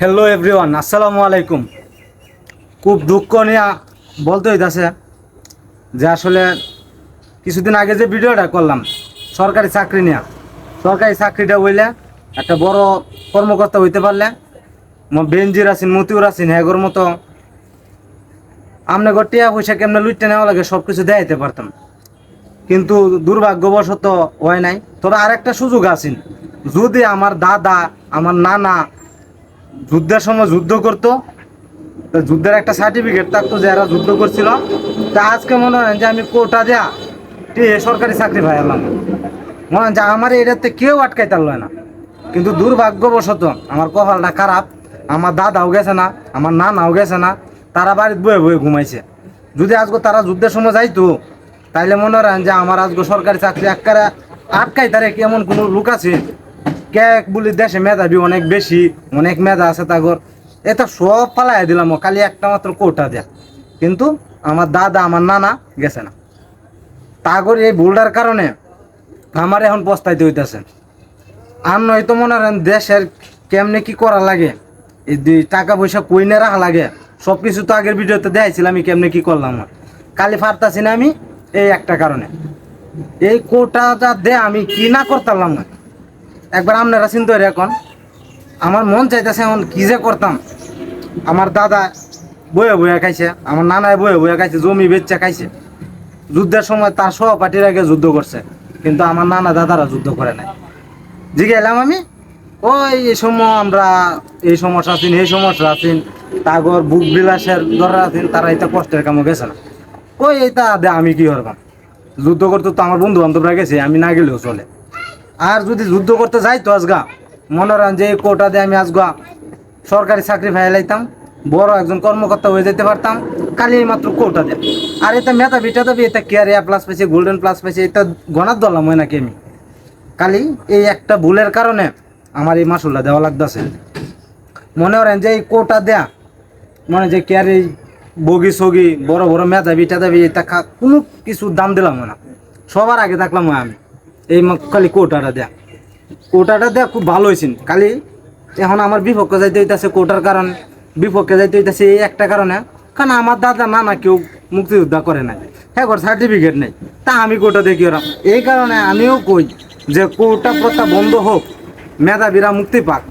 Hello everyone, আসসালামু আলাইকুম। খুব দুঃখ নিয়ে বলতে হইতাছে যে আসলে কিছুদিন আগে যে ভিডিওটা করলাম সরকারি চাকরি নিয়ে, সরকারি চাকরিটা হইলে একটা বড় কর্মকর্তা হইতে পারলে বেনজির আছেন, মতিউর আছেন, হ্যাগোর মতো আমনে টিয়া পয়সা কেমনে লুটতে নেওয়া লাগে সব কিছু দেখাইতে পারতাম, কিন্তু দুর্ভাগ্যবশত হয় নাই। তবে আরেকটা সুযোগ আছেন, যদি আমার দাদা আমার নানা যুদ্ধের সময় যুদ্ধ করতো, যুদ্ধের একটা সার্টিফিকেট থাকতো যে এরা যুদ্ধ করছিল, তা আজকে মনে হয় যে আমি কোটা দেয়া সরকারি চাকরি পাইলাম। মনে হয় যে আমার এটাতে কেউ আটকাইতে পারল না। কিন্তু দুর্ভাগ্যবশত আমার কপালটা খারাপ, আমার দাদাও গেছে না, আমার নানাও গেছে না, তারা বাড়িতে বয়ে বয়ে ঘুমাইছে। যদি আজকে তারা যুদ্ধের সময় যাইতো তাইলে মনে হয় যে আমার আজকে সরকারি চাকরি একবারে আটকাই তারে কেমন কোনো লোক আছে কে বলি দেশে মেধাবী অনেক বেশি, অনেক মেধা আছে তাগর, এটা সব পালাই দিলাম খালি একটা মাত্র কোটা দেয়া। কিন্তু আমার দাদা আমার নানা গেছে না, তাগর এই ভুলটার কারণে আমার এখন পস্তাইতে হইতেছে। আর নয়তো মনে করেন দেশের কেমনে কি করা লাগে, এই টাকা পয়সা কইনে রাখা লাগে সব কিছু তো আগের ভিডিওতে দেখাইছিলাম আমি কেমনে কি করলাম। খালি পারতাছি না আমি এই একটা কারণে, এই কোটাটা দে আমি কি না করতাম না। একবার আপনারা চিন্তা করে এখন আমার মন চাইতেছে এখন কি যে করতাম। আমার দাদা বয়ে বয়ে খাইছে, আমার নানায় বয়ে বয়ে খাইছে, জমি বেচা খাইছে। যুদ্ধের সময় তার সহপাঠীর আগে যুদ্ধ করছে, কিন্তু আমার নানা দাদারা যুদ্ধ করে নাই। জিজ্ঞাইলাম আমি, ওই এই সময় আমরা এই সমস্যা আছেন, এই সমস্যা আছেন, তাগর বুক বিলাসের দরকার আছেন, তারা এটা কষ্টের কামও গেছে না। ওই এইটা দে আমি কি করবাম, যুদ্ধ করতে তো আমার বন্ধু বান্ধবরা গেছে, আমি না গেলেও চলে। আর যদি যুদ্ধ করতে যাই তো আজগা মনে রান যে কোটা দিয়ে আমি আজগা সরকারি চাকরি ফাইলাইতাম, বড় একজন কর্মকর্তা হয়ে যেতে পারতাম, খালি মাত্র কোটা দেয়। আর এটা মেধাবী টেধাবী, এটা কেয়ার এ প্লাস পাইছে, গোল্ডেন প্লাস পাইছে, এটা গণার দলাম হয় নাকি আমি। খালি এই একটা ভুলের কারণে আমার এই মাসুলটা দেওয়া লাগতেছে। মনে করেন যে এই কোটা দেয়া মানে যে কেয়ার এই বগি সগি বড় বড় মেধাবী টেধাবী এটা কোনো কিছু দাম দিলাম না, সবার আগে থাকলাম আমি। এই খালি কোটাটা দেয়া খুব ভালো হয়েছেন। খালি এখন আমার বিপক্ষে যাইতে হইতেছে কোটার কারণ, বিপক্ষে যাইতে হইতেছে এই একটা কারণে, কারণ আমার দাদা নানা কেউ মুক্তিযোদ্ধা করে নাই, হ্যাঁ সার্টিফিকেট নেই, তা আমি কোটা দিয়ে কি ওরাম। এই কারণে আমিও কই যে কোটা প্রথা বন্ধ হোক, মেধাবীরা মুক্তি পাক।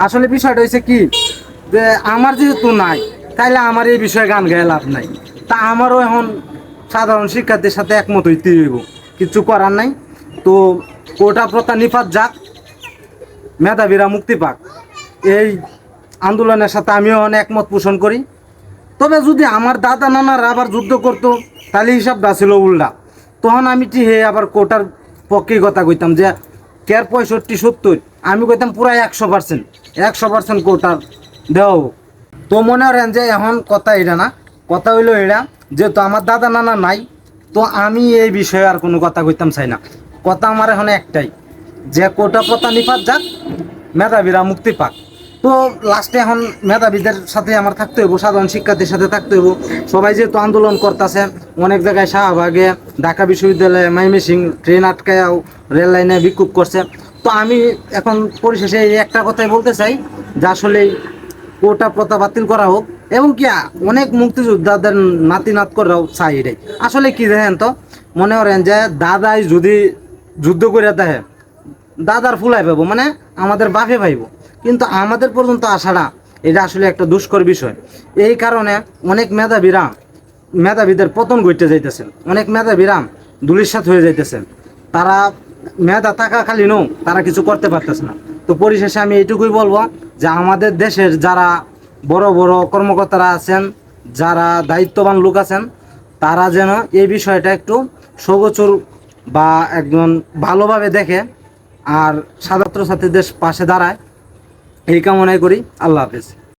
আসলে বিষয়টা হয়েছে কি যে আমার যেহেতু নাই, তাইলে আমার এই বিষয়ে গান গায়ে লাভ নাই। তা আমারও এখন সাধারণ শিক্ষার্থীর সাথে একমত হইতে হইব, কিছু করার নাই। তো কোটা প্রথা নিপাত যাক, মেধাবীরা মুক্তি পাক, এই আন্দোলনের সাথে আমিও একমত পোষণ করি। তবে যদি আমার দাদা নানারা আবার যুদ্ধ করতো তাহলে হিসাবটা ছিল উল্টা, তখন আমি হে আবার কোটার পক্ষেই কথা কইতাম যে কেয়ার 65-70, আমি কইতাম পুরো 100% কোটার দেওয়া হোক। তো মনে করেন যে এখন কথা এটা না, কথা হইলো এটা যেহেতু আমার দাদা নানা নাই, তো আমি এই বিষয়ে আর কোনো কথা কইতাম চাই না। কথা আমার এখন একটাই যে কোটা প্রথা নিপাত যাক, মেধাবীরা মুক্তি পাক। তো লাস্টে এখন মেধাবীদের সাথে আমার থাকতে হইব, সাধারণ শিক্ষার্থীর সাথে থাকতে হইব। সবাই যেহেতু আন্দোলন করতেছে, অনেক জায়গায় শাহবাগে, ঢাকা বিশ্ববিদ্যালয়ে, মাইমিসিং ট্রেন আটকায়াও, রেল লাইনে বিক্ষোভ করছে। তো আমি এখন পরিশেষে এই একটা কথাই বলতে চাই যে আসলে কোটা প্রথা বাতিল করা হোক, এবং কি অনেক মুক্তিযোদ্ধাদের নাতি নাত করাও চাই। এটাই আসলে কি দেখেন তো, মনে করেন যে দাদাই যদি যুদ্ধ করে দেখে দাদার ফুলাই পাবো, মানে আমাদের বাপে পাইব, কিন্তু আমাদের পর্যন্ত আসাটা এটা আসলে একটা দুষ্কর বিষয়। এই কারণে অনেক মেধাবীদের পতন ঘটতে যাইতেছেন, অনেক মেধাবীরা ধূলিসাৎ হয়ে যাইতেছেন। তারা মেধা থাকাকালীনও তারা কিছু করতে পারতেছে না। তো পরিশেষে আমি এইটুকুই বলবো যে আমাদের দেশের যারা বড় বড় কর্মকর্তারা আছেন, যারা দায়িত্ববান লোক আছেন, তারা যেন এই বিষয়টা একটু সগোচর বা একজন ভালোভাবে দেখে আর ছাত্রছাত্রীদের পাশে দাঁড়ায়, এই কামনাই করি। আল্লাহ হাফেজ।